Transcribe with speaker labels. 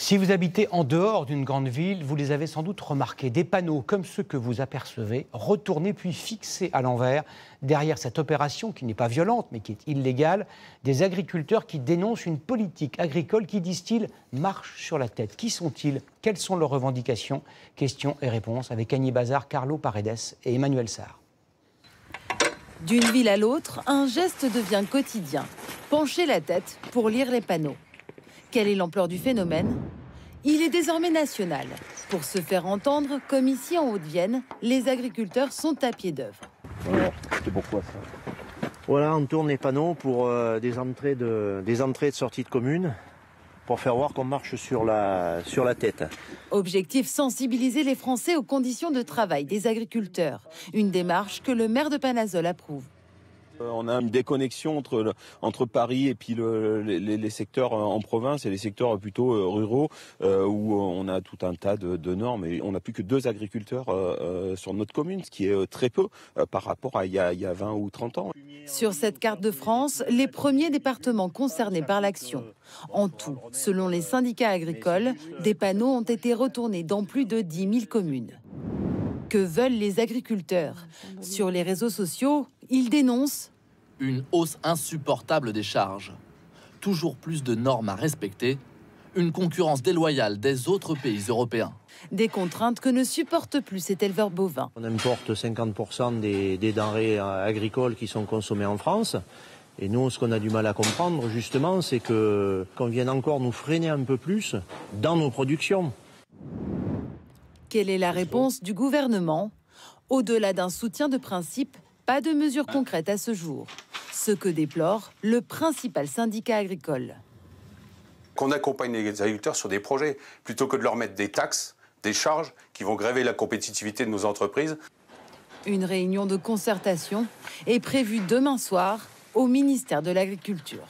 Speaker 1: Si vous habitez en dehors d'une grande ville, vous les avez sans doute remarqués. Des panneaux comme ceux que vous apercevez, retournés puis fixés à l'envers. Derrière cette opération, qui n'est pas violente mais qui est illégale, des agriculteurs qui dénoncent une politique agricole qui, disent-ils, marche sur la tête. Qui sont-ils? Quelles sont leurs revendications? Questions et réponses avec Annie Bazar, Carlo Paredes et Emmanuel Sarr.
Speaker 2: D'une ville à l'autre, un geste devient quotidien. Pencher la tête pour lire les panneaux. Quelle est l'ampleur du phénomène? Il est désormais national. Pour se faire entendre, comme ici en Haute-Vienne, les agriculteurs sont à pied d'œuvre.
Speaker 3: Alors, c'est pourquoi ça? Voilà, on tourne les panneaux pour des entrées de sortie de communes, pour faire voir qu'on marche sur la tête.
Speaker 2: Objectif, sensibiliser les Français aux conditions de travail des agriculteurs. Une démarche que le maire de Panazol approuve.
Speaker 4: On a une déconnexion entre Paris et puis les secteurs en province et les secteurs plutôt ruraux où on a tout un tas de normes et on n'a plus que 2 agriculteurs sur notre commune, ce qui est très peu par rapport à il y a 20 ou 30 ans.
Speaker 2: Sur cette carte de France, les premiers départements concernés par l'action. En tout, selon les syndicats agricoles, des panneaux ont été retournés dans plus de 10 000 communes. Que veulent les agriculteurs? Sur les réseaux sociaux, ils dénoncent
Speaker 5: une hausse insupportable des charges, toujours plus de normes à respecter, une concurrence déloyale des autres pays européens.
Speaker 2: Des contraintes que ne supportent plus cet éleveur bovin.
Speaker 3: On importe 50% des denrées agricoles qui sont consommées en France. Et nous, ce qu'on a du mal à comprendre, justement, c'est qu'on vienne encore nous freiner un peu plus dans nos productions.
Speaker 2: Quelle est la réponse du gouvernement? Au-delà d'un soutien de principe, pas de mesures concrètes à ce jour. Ce que déplore le principal syndicat agricole.
Speaker 6: Qu'on accompagne les agriculteurs sur des projets, plutôt que de leur mettre des taxes, des charges qui vont gréver la compétitivité de nos entreprises.
Speaker 2: Une réunion de concertation est prévue demain soir au ministère de l'Agriculture.